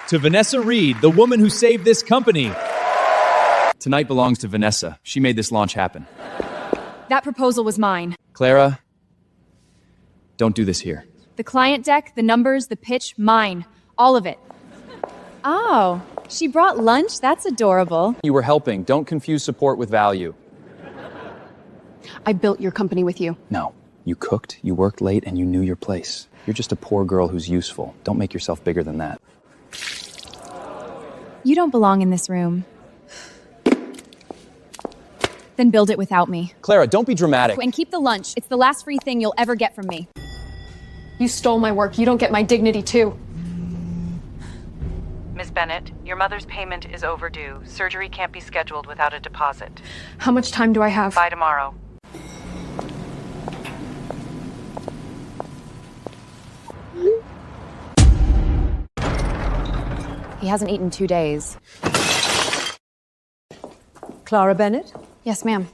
to Vanessa Reed, the woman who saved this company. Tonight belongs to Vanessa. She made this launch happen. That proposal was mine. Clara, don't do this here. The client deck, the numbers, the pitch, mine. All of it. Oh, she brought lunch? That's adorable. You were helping. Don't confuse support with value. I built your company with you. No. You cooked, you worked late, and you knew your place. You're just a poor girl who's useful. Don't make yourself bigger than that. You don't belong in this room. Then build it without me. Clara, don't be dramatic. And keep the lunch. It's the last free thing you'll ever get from me. You stole my work. You don't get my dignity, too. Ms. Bennett, your mother's payment is overdue. Surgery can't be scheduled without a deposit. How much time do I have? By tomorrow. He hasn't eaten 2 days. Clara Bennett? Yes, ma'am.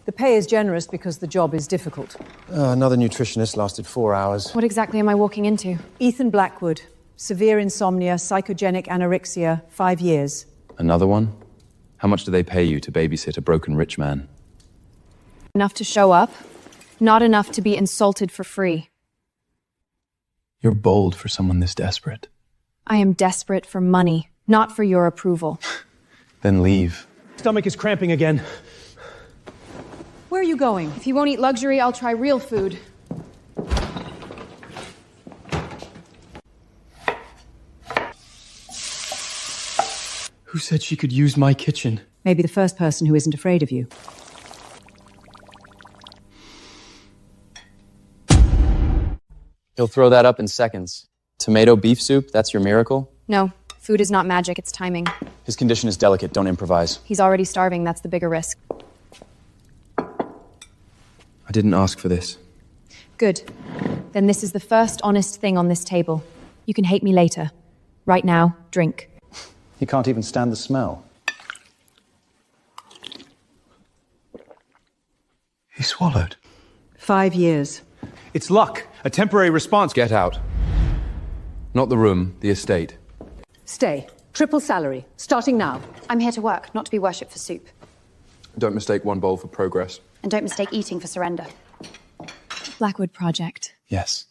The pay is generous because the job is difficult. Another nutritionist lasted 4 hours. What exactly am I walking into? Ethan Blackwood, severe insomnia, psychogenic anorexia, 5 years. Another one? How much do they pay you to babysit a broken rich man? Enough to show up, not enough to be insulted for free. You're bold for someone this desperate. I am desperate for money, not for your approval. Then leave. Stomach is cramping again. Where are you going? If you won't eat luxury, I'll try real food. Who said she could use my kitchen? Maybe the first person who isn't afraid of you. He'll throw that up in seconds. Tomato beef soup, that's your miracle? No, food is not magic, it's timing. His condition is delicate, don't improvise. He's already starving, that's the bigger risk. I didn't ask for this. Good. Then this is the first honest thing on this table. You can hate me later. Right now, drink. He can't even stand the smell. He swallowed. 5 years. It's luck. A temporary response. Get out. Not the room, the estate. Stay. Triple salary. Starting now. I'm here to work, not to be worshipped for soup. Don't mistake one bowl for progress. And don't mistake eating for surrender. Blackwood Project. Yes.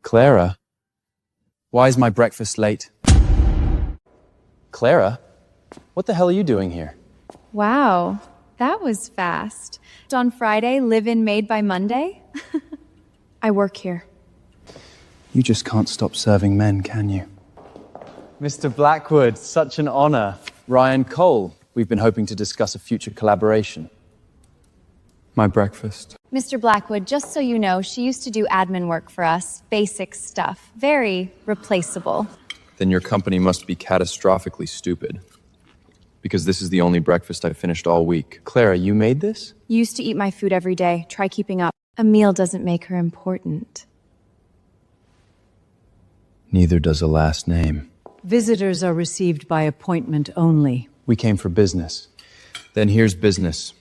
Clara? Why is my breakfast late? Clara? What the hell are you doing here? Wow, that was fast. On Friday, live-in made by Monday? I work here. You just can't stop serving men, can you? Mr. Blackwood, such an honor. Ryan Cole, we've been hoping to discuss a future collaboration. My breakfast. Mr. Blackwood, just so you know, she used to do admin work for us. Basic stuff. Very replaceable. Then your company must be catastrophically stupid. Because this is the only breakfast I've finished all week. Clara, you made this? You used to eat my food every day. Try keeping up. A meal doesn't make her important. Neither does a last name. Visitors are received by appointment only. We came for business. Then here's business.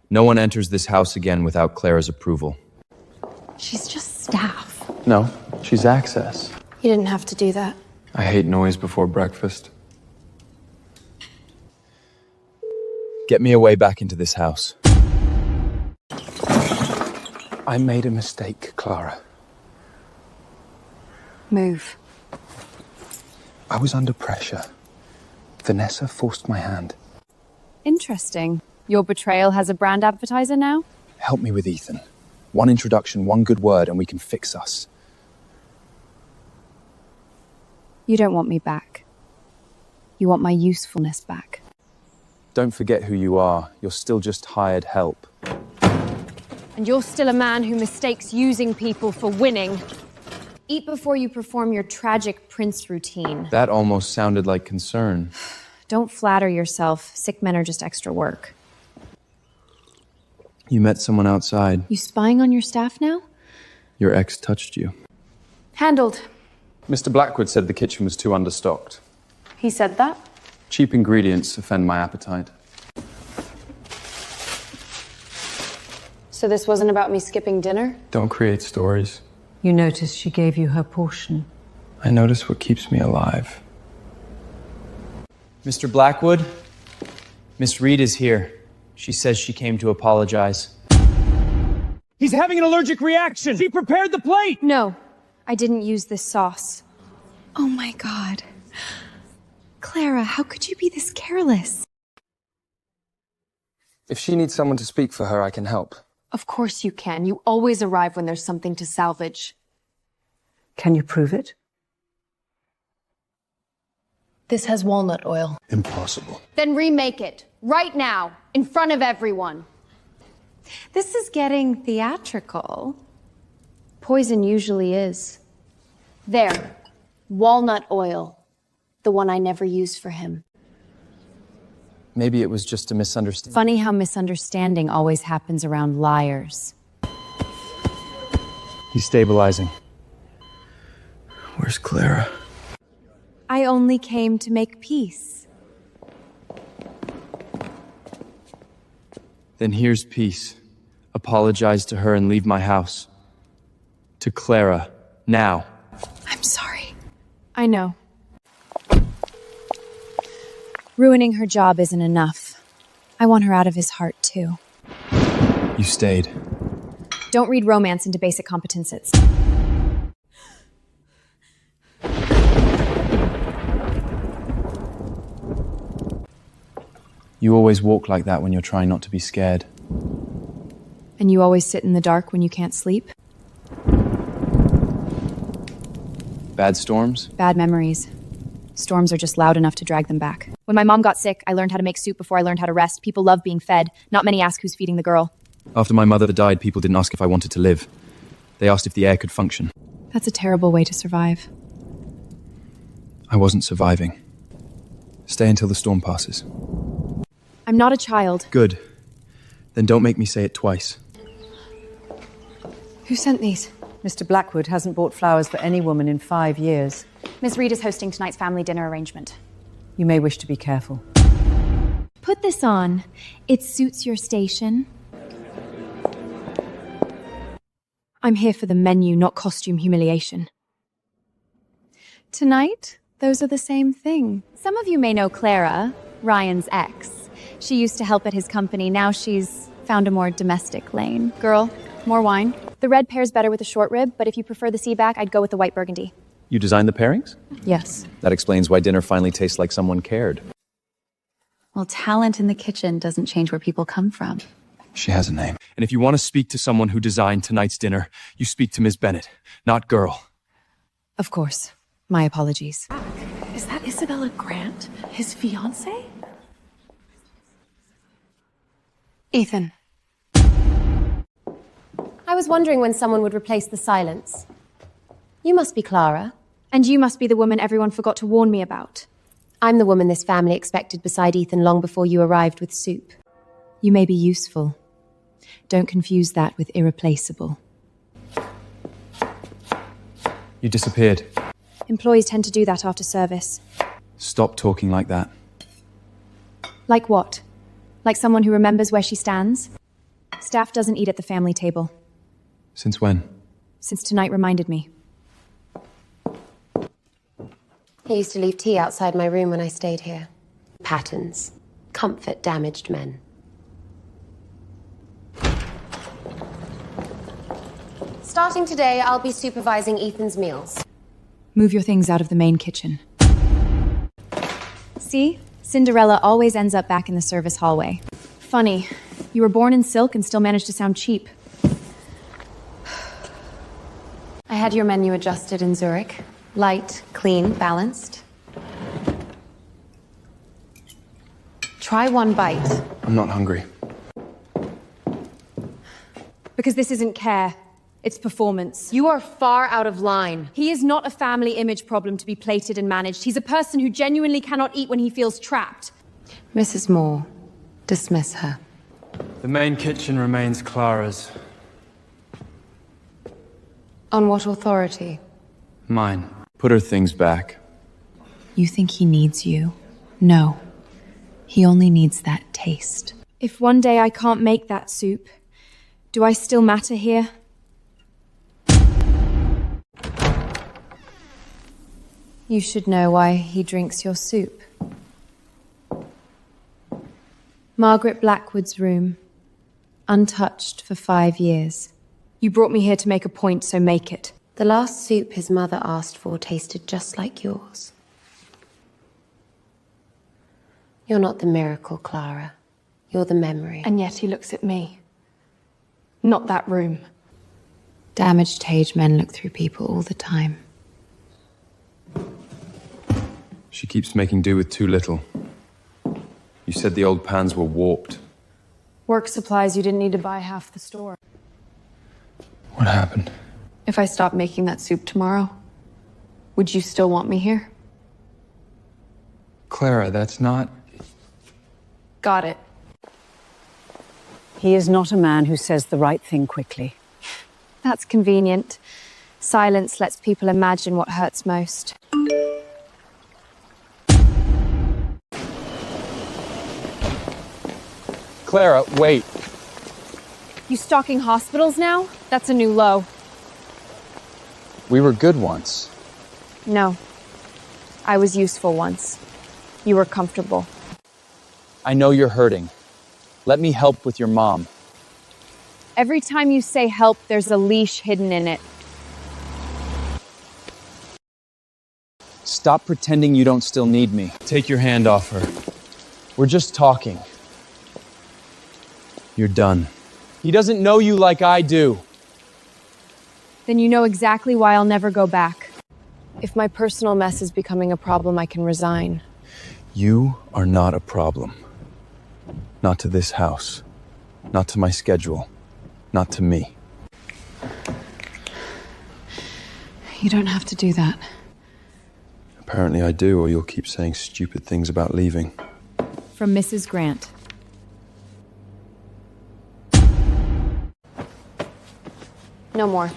No one enters this house again without Clara's approval. She's just staff. No, she's access. You didn't have to do that. I hate noise before breakfast. Get me away back into this house. I made a mistake, Clara. Move. I was under pressure. Vanessa forced my hand. Interesting. Your betrayal has a brand advertiser now? Help me with Ethan. One introduction, one good word, and we can fix us. You don't want me back. You want my usefulness back. Don't forget who you are. You're still just hired help. And you're still a man who mistakes using people for winning. Eat before you perform your tragic prince routine. That almost sounded like concern. Don't flatter yourself. Sick men are just extra work. You met someone outside. You spying on your staff now? Your ex touched you. Handled. Mr. Blackwood said the kitchen was too understocked. He said that? Cheap ingredients offend my appetite. So this wasn't about me skipping dinner? Don't create stories. You noticed she gave you her portion. I notice what keeps me alive. Mr. Blackwood? Miss Reed is here. She says she came to apologize. He's having an allergic reaction! She prepared the plate! No, I didn't use this sauce. Oh my god. Clara, how could you be this careless? If she needs someone to speak for her, I can help. Of course you can. You always arrive when there's something to salvage. Can you prove it? This has walnut oil. Impossible. Then remake it, right now, in front of everyone. This is getting theatrical. Poison usually is. There, walnut oil. The one I never used for him. Maybe it was just a misunderstanding. Funny how misunderstanding always happens around liars. He's stabilizing. Where's Clara? I only came to make peace. Then here's peace. Apologize to her and leave my house. To Clara, now. I'm sorry. I know. Ruining her job isn't enough. I want her out of his heart, too. You stayed. Don't read romance into basic competences. You always walk like that when you're trying not to be scared. And you always sit in the dark when you can't sleep? Bad storms? Bad memories. Storms are just loud enough to drag them back. When my mom got sick, I learned how to make soup before I learned how to rest. People love being fed. Not many ask who's feeding the girl. After my mother died, people didn't ask if I wanted to live. They asked if the air could function. That's a terrible way to survive. I wasn't surviving. Stay until the storm passes. I'm not a child. Good. Then don't make me say it twice. Who sent these? Mr. Blackwood hasn't bought flowers for any woman in 5 years. Miss Reed is hosting tonight's family dinner arrangement. You may wish to be careful. Put this on. It suits your station. I'm here for the menu, not costume humiliation. Tonight, those are the same thing. Some of you may know Clara, Ryan's ex. She used to help at his company. Now she's found a more domestic lane. Girl, more wine? The red pair's better with a short rib, but if you prefer the sea back, I'd go with the white burgundy. You designed the pairings? Yes. That explains why dinner finally tastes like someone cared. Well, talent in the kitchen doesn't change where people come from. She has a name. And if you want to speak to someone who designed tonight's dinner, you speak to Ms. Bennett, not girl. Of course. My apologies. Is that Isabella Grant, his fiancée? Ethan. I was wondering when someone would replace the silence. You must be Clara. And you must be the woman everyone forgot to warn me about. I'm the woman this family expected beside Ethan long before you arrived with soup. You may be useful. Don't confuse that with irreplaceable. You disappeared. Employees tend to do that after service. Stop talking like that. Like what? Like someone who remembers where she stands? Staff doesn't eat at the family table. Since when? Since tonight reminded me. He used to leave tea outside my room when I stayed here. Patterns. Comfort damaged men. Starting today, I'll be supervising Ethan's meals. Move your things out of the main kitchen. See? Cinderella always ends up back in the service hallway. Funny. You were born in silk and still managed to sound cheap. I had your menu adjusted in Zurich. Light, clean, balanced. Try one bite. I'm not hungry. Because this isn't care. It's performance. You are far out of line. He is not a family image problem to be plated and managed. He's a person who genuinely cannot eat when he feels trapped. Mrs. Moore, dismiss her. The main kitchen remains Clara's. On what authority? Mine. Put her things back. You think he needs you? No. He only needs that taste. If one day I can't make that soup, do I still matter here? You should know why he drinks your soup. Margaret Blackwood's room. Untouched for 5 years. You brought me here to make a point, so make it. The last soup his mother asked for tasted just like yours. You're not the miracle, Clara. You're the memory. And yet he looks at me. Not that room. Damaged Tage men look through people all the time. She keeps making do with too little. You said the old pans were warped. Work supplies, you didn't need to buy half the store. What happened? If I stop making that soup tomorrow, would you still want me here? Clara, that's not... Got it. He is not a man who says the right thing quickly. That's convenient. Silence lets people imagine what hurts most. Clara, wait. You stalking hospitals now? That's a new low. We were good once. No. I was useful once. You were comfortable. I know you're hurting. Let me help with your mom. Every time you say help, there's a leash hidden in it. Stop pretending you don't still need me. Take your hand off her. We're just talking. You're done. He doesn't know you like I do. Then you know exactly why I'll never go back. If my personal mess is becoming a problem, I can resign. You are not a problem. Not to this house. Not to my schedule. Not to me. You don't have to do that. Apparently I do, or you'll keep saying stupid things about leaving. From Mrs. Grant. No more.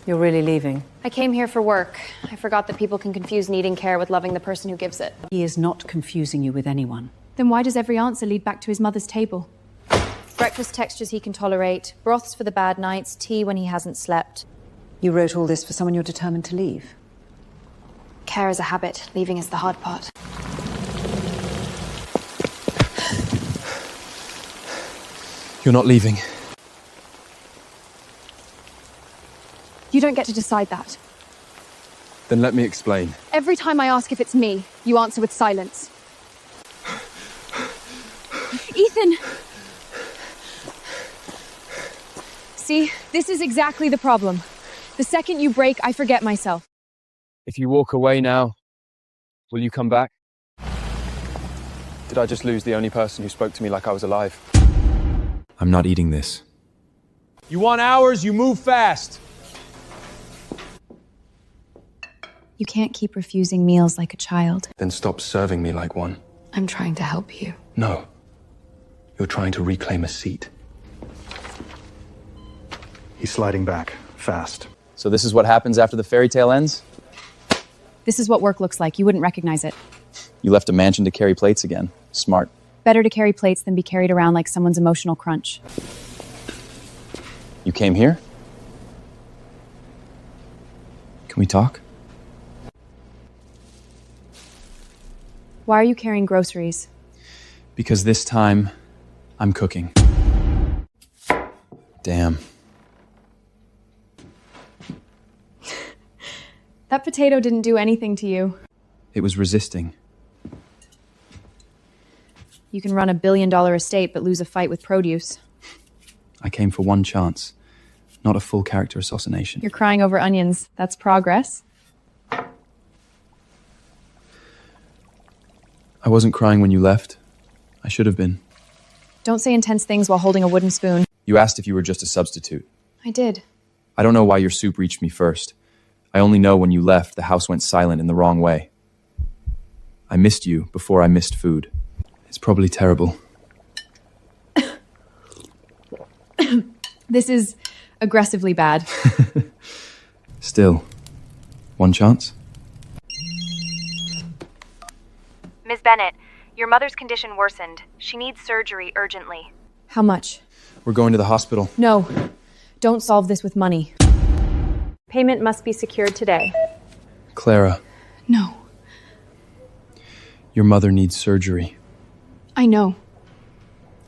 You're really leaving. I came here for work. I forgot that people can confuse needing care with loving the person who gives it. He is not confusing you with anyone. Then why does every answer lead back to his mother's table? Breakfast textures he can tolerate, broths for the bad nights, tea when he hasn't slept. You wrote all this for someone you're determined to leave. Care is a habit, leaving is the hard part. You're not leaving. You don't get to decide that. Then let me explain. Every time I ask if it's me, you answer with silence. Ethan! See, this is exactly the problem. The second you break, I forget myself. If you walk away now, will you come back? Did I just lose the only person who spoke to me like I was alive? I'm not eating this. You want hours, you move fast. You can't keep refusing meals like a child. Then stop serving me like one. I'm trying to help you. No. You're trying to reclaim a seat. He's sliding back, fast. So this is what happens after the fairy tale ends? This is what work looks like. You wouldn't recognize it. You left a mansion to carry plates again. Smart. Better to carry plates than be carried around like someone's emotional crunch. You came here? Can we talk? Why are you carrying groceries? Because this time, I'm cooking. Damn. That potato didn't do anything to you. It was resisting. You can run $1 billion estate but lose a fight with produce. I came for one chance, not a full character assassination. You're crying over onions. That's progress. I wasn't crying when you left. I should have been. Don't say intense things while holding a wooden spoon. You asked if you were just a substitute. I did. I don't know why your soup reached me first. I only know when you left, the house went silent in the wrong way. I missed you before I missed food. It's probably terrible. This is aggressively bad. Still, one chance? Ms. Bennett, your mother's condition worsened. She needs surgery urgently. How much? We're going to the hospital. No. Don't solve this with money. Payment must be secured today. Clara, No. your mother needs surgery. I know.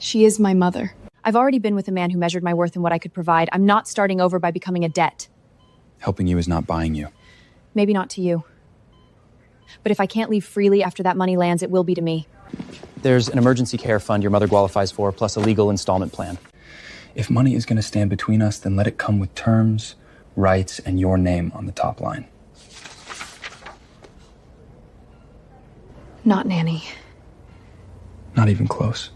She is my mother. I've already been with a man who measured my worth and what I could provide. I'm not starting over by becoming a debt. Helping you is not buying you. Maybe not to you. But if I can't leave freely after that money lands, it will be to me. There's an emergency care fund your mother qualifies for, plus a legal installment plan. If money is going to stand between us, then let it come with terms, rights, and your name on the top line. Not nanny. Not even close.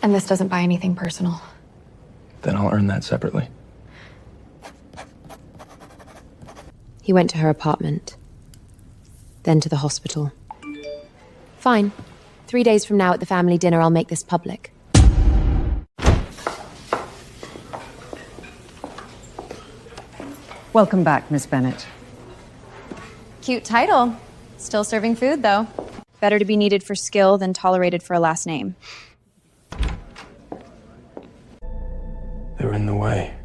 And this doesn't buy anything personal. Then I'll earn that separately. He went to her apartment, then to the hospital. Fine. 3 days from now at the family dinner, I'll make this public. Welcome back, Miss Bennett. Cute title. Still serving food, though. Better to be needed for skill than tolerated for a last name. They're in the way.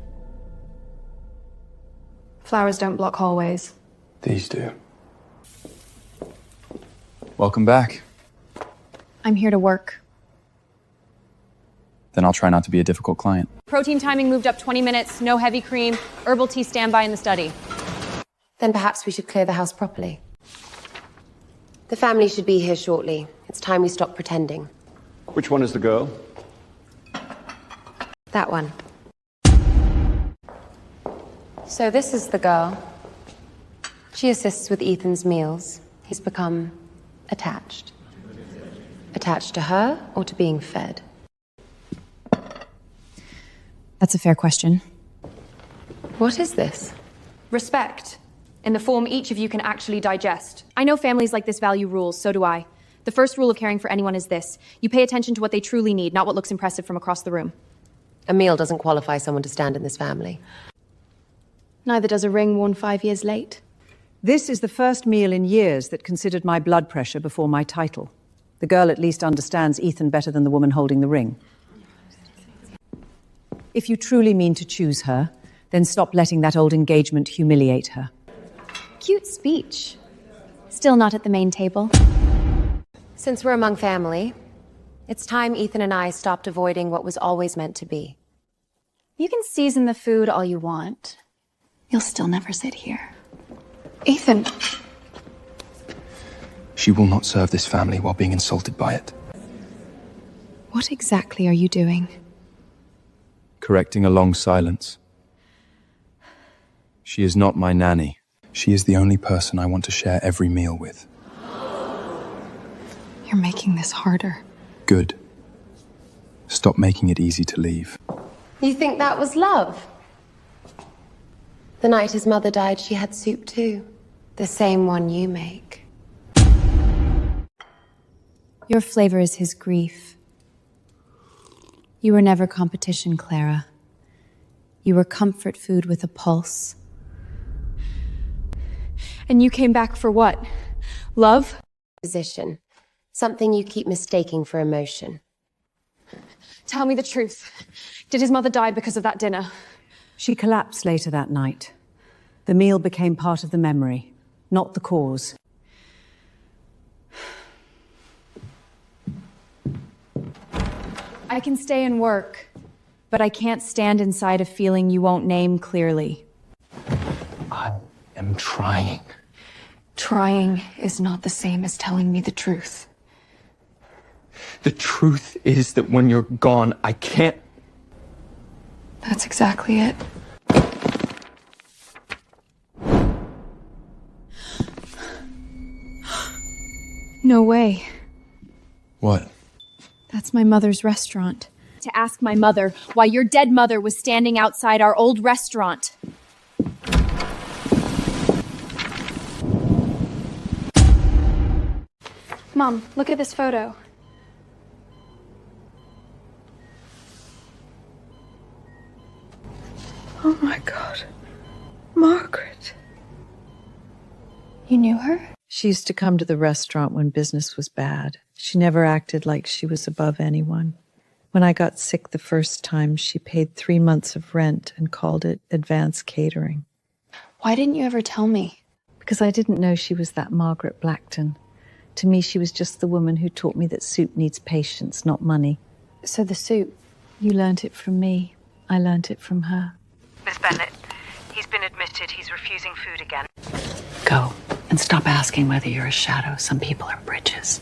Flowers don't block hallways. These do. Welcome back. I'm here to work. Then I'll try not to be a difficult client. Protein timing moved up 20 minutes, no heavy cream, herbal tea standby in the study. Then perhaps we should clear the house properly. The family should be here shortly. It's time we stop pretending. Which one is the girl? That one. So this is the girl. She assists with Ethan's meals. He's become attached. Attached to her or to being fed? That's a fair question. What is this? Respect. In the form each of you can actually digest. I know families like this value rules, so do I. The first rule of caring for anyone is this. You pay attention to what they truly need, not what looks impressive from across the room. A meal doesn't qualify someone to stand in this family. Neither does a ring worn 5 years late. This is the first meal in years that considered my blood pressure before my title. The girl at least understands Ethan better than the woman holding the ring. If you truly mean to choose her, then stop letting that old engagement humiliate her. Cute speech. Still not at the main table. Since we're among family, it's time Ethan and I stopped avoiding what was always meant to be. You can season the food all you want. You'll still never sit here. Ethan! She will not serve this family while being insulted by it. What exactly are you doing? Correcting a long silence. She is not my nanny. She is the only person I want to share every meal with. You're making this harder. Good. Stop making it easy to leave. You think that was love? The night his mother died, she had soup too. The same one you make. Your flavor is his grief. You were never competition, Clara. You were comfort food with a pulse. And you came back for what? Love? Position. Something you keep mistaking for emotion. Tell me the truth. Did his mother die because of that dinner? She collapsed later that night. The meal became part of the memory, not the cause. I can stay and work, but I can't stand inside a feeling you won't name clearly. I am trying. Trying is not the same as telling me the truth. The truth is that when you're gone, I can't. That's exactly it. No way. What? That's my mother's restaurant. To ask my mother why your dead mother was standing outside our old restaurant. Mom, look at this photo. Oh my God. Margaret. You knew her? She used to come to the restaurant when business was bad. She never acted like she was above anyone. When I got sick the first time, she paid 3 months of rent and called it advance catering. Why didn't you ever tell me? Because I didn't know she was that Margaret Blackton. To me, she was just the woman who taught me that soup needs patience, not money. So the soup. You learnt it from me. I learnt it from her. Miss Bennett, he's been admitted. He's refusing food again. Go and stop asking whether you're a shadow. Some people are bridges.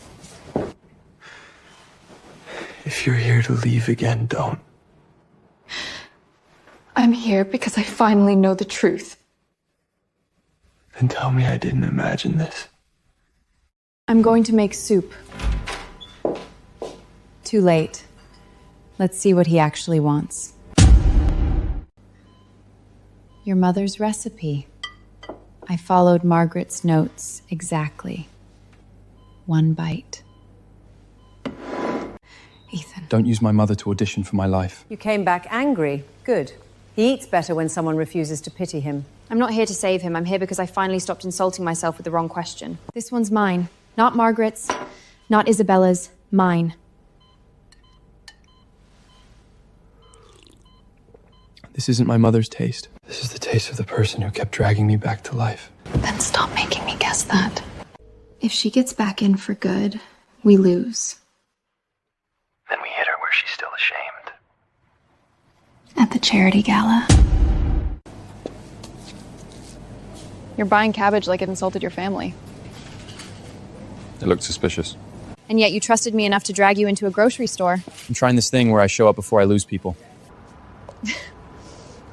If you're here to leave again, don't. I'm here because I finally know the truth. Then tell me I didn't imagine this. I'm going to make soup. Too late. Let's see what he actually wants. Your mother's recipe. I followed Margaret's notes exactly. One bite. Ethan. Don't use my mother to audition for my life. You came back angry. Good. He eats better when someone refuses to pity him. I'm not here to save him. I'm here because I finally stopped insulting myself with the wrong question. This one's mine. Not Margaret's. Not Isabella's. Mine. This isn't my mother's taste. This is the taste of the person who kept dragging me back to life. Then stop making me guess that. If she gets back in for good, we lose. Then we hit her where she's still ashamed. At the charity gala. You're buying cabbage like it insulted your family. It looked suspicious. And yet you trusted me enough to drag you into a grocery store. I'm trying this thing where I show up before I lose people.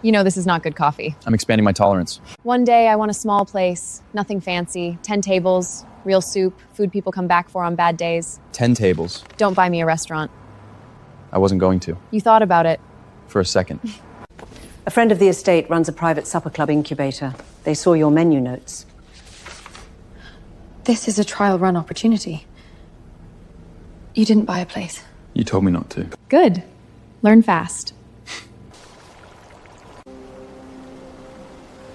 You know this is not good coffee. I'm expanding my tolerance. One day I want a small place, nothing fancy, 10 tables, real soup, food people come back for on bad days. 10 tables. Don't buy me a restaurant. I wasn't going to. You thought about it. For a second. A friend of the estate runs a private supper club incubator. They saw your menu notes. This is a trial run opportunity. You didn't buy a place. You told me not to. Good. Learn fast.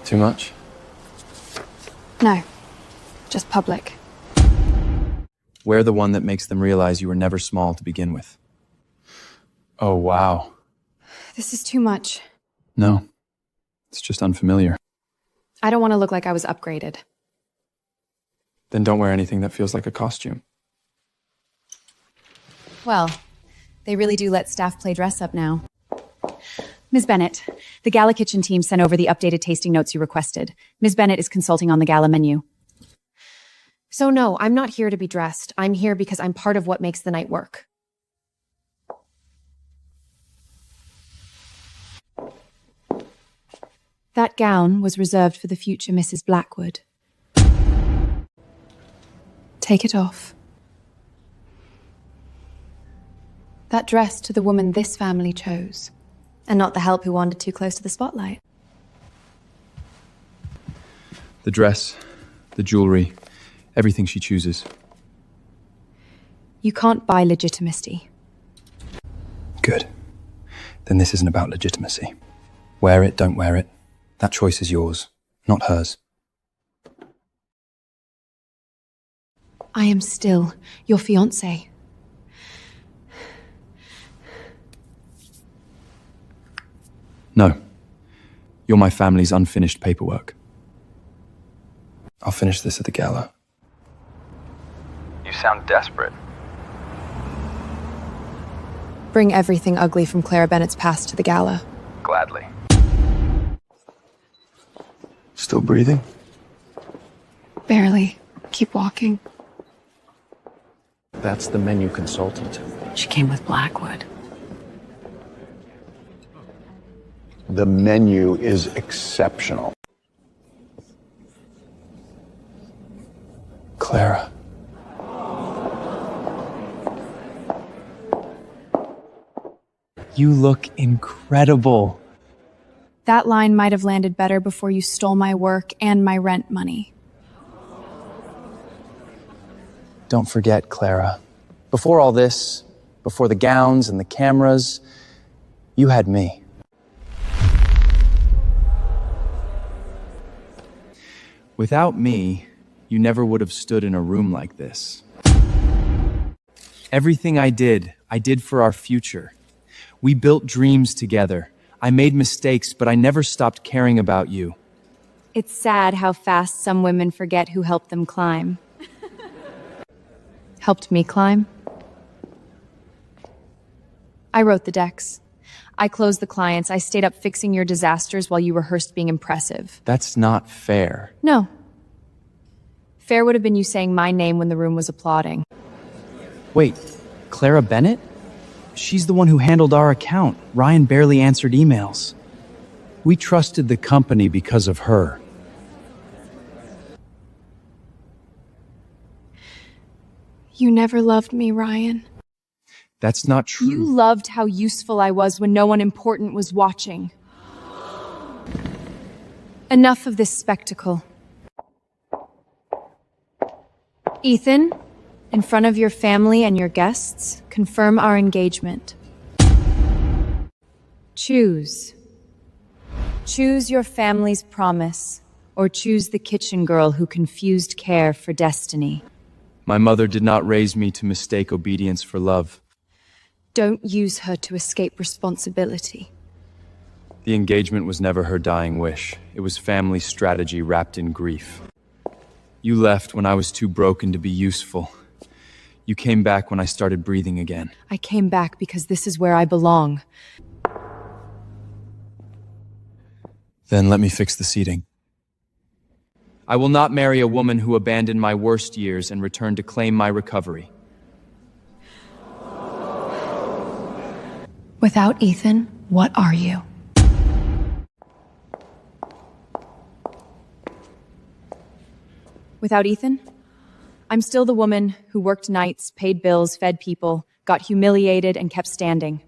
Too much? No. Just public. Wear the one that makes them realize you were never small to begin with. Oh, wow. This is too much. No. It's just unfamiliar. I don't want to look like I was upgraded. Then don't wear anything that feels like a costume. Well, they really do let staff play dress up now. Ms. Bennett, the Gala Kitchen team sent over the updated tasting notes you requested. Ms. Bennett is consulting on the gala menu. So no, I'm not here to be dressed. I'm here because I'm part of what makes the night work. That gown was reserved for the future Mrs. Blackwood. Take it off. That dress to the woman this family chose. And not the help who wandered too close to the spotlight. The dress, the jewelry, everything she chooses. You can't buy legitimacy. Good. Then this isn't about legitimacy. Wear it, don't wear it. That choice is yours, not hers. I am still your fiancé. No. You're my family's unfinished paperwork. I'll finish this at the gala. You sound desperate. Bring everything ugly from Clara Bennett's past to the gala. Gladly. Still breathing? Barely. Keep walking. That's the menu consultant. She came with Blackwood. The menu is exceptional. Clara. You look incredible. That line might have landed better before you stole my work and my rent money. Don't forget, Clara. Before all this, before the gowns and the cameras, you had me. Without me, you never would have stood in a room like this. Everything I did for our future. We built dreams together. I made mistakes, but I never stopped caring about you. It's sad how fast some women forget who helped them climb. Helped me climb? I wrote the decks. I closed the clients. I stayed up fixing your disasters while you rehearsed being impressive. That's not fair. No. Fair would have been you saying my name when the room was applauding. Wait, Clara Bennett? She's the one who handled our account. Ryan barely answered emails. We trusted the company because of her. You never loved me, Ryan. That's not true. You loved how useful I was when no one important was watching. Enough of this spectacle. Ethan, in front of your family and your guests, confirm our engagement. Choose. Choose your family's promise, or choose the kitchen girl who confused care for destiny. My mother did not raise me to mistake obedience for love. Don't use her to escape responsibility. The engagement was never her dying wish. It was family strategy wrapped in grief. You left when I was too broken to be useful. You came back when I started breathing again. I came back because this is where I belong. Then let me fix the seating. I will not marry a woman who abandoned my worst years and returned to claim my recovery. Without Ethan, what are you? Without Ethan, I'm still the woman who worked nights, paid bills, fed people, got humiliated, and kept standing.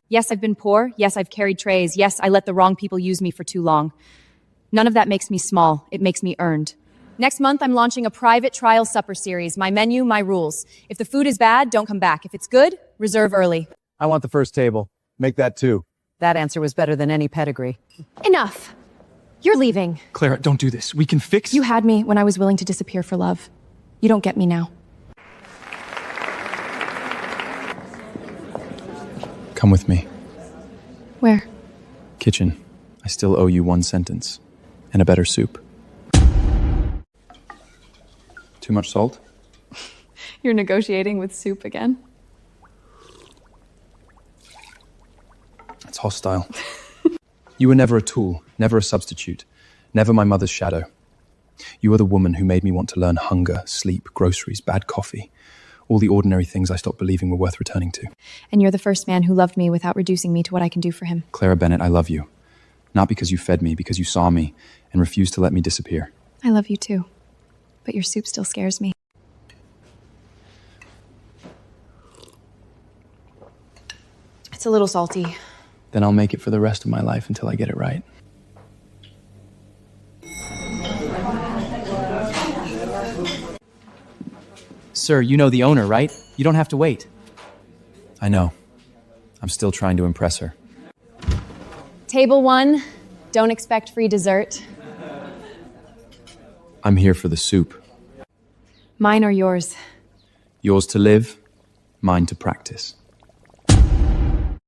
Yes, I've been poor. Yes, I've carried trays. Yes, I let the wrong people use me for too long. None of that makes me small. It makes me earned. Next month, I'm launching a private trial supper series. My menu, my rules. If the food is bad, don't come back. If it's good, reserve early. I want the first table. Make that 2. That answer was better than any pedigree. Enough! You're leaving. Clara, don't do this. We can fix... You had me when I was willing to disappear for love. You don't get me now. Come with me. Where? Kitchen. I still owe you 1 sentence. And a better soup. Too much salt? You're negotiating with soup again? It's hostile. You were never a tool, never a substitute, never my mother's shadow. You are the woman who made me want to learn hunger, sleep, groceries, bad coffee. All the ordinary things I stopped believing were worth returning to. And you're the first man who loved me without reducing me to what I can do for him. Clara Bennett, I love you. Not because you fed me, because you saw me and refused to let me disappear. I love you too. But your soup still scares me. It's a little salty. Then I'll make it for the rest of my life until I get it right. Sir, you know the owner, right? You don't have to wait. I know. I'm still trying to impress her. Table 1, don't expect free dessert. I'm here for the soup. Mine or yours? Yours to live, mine to practice.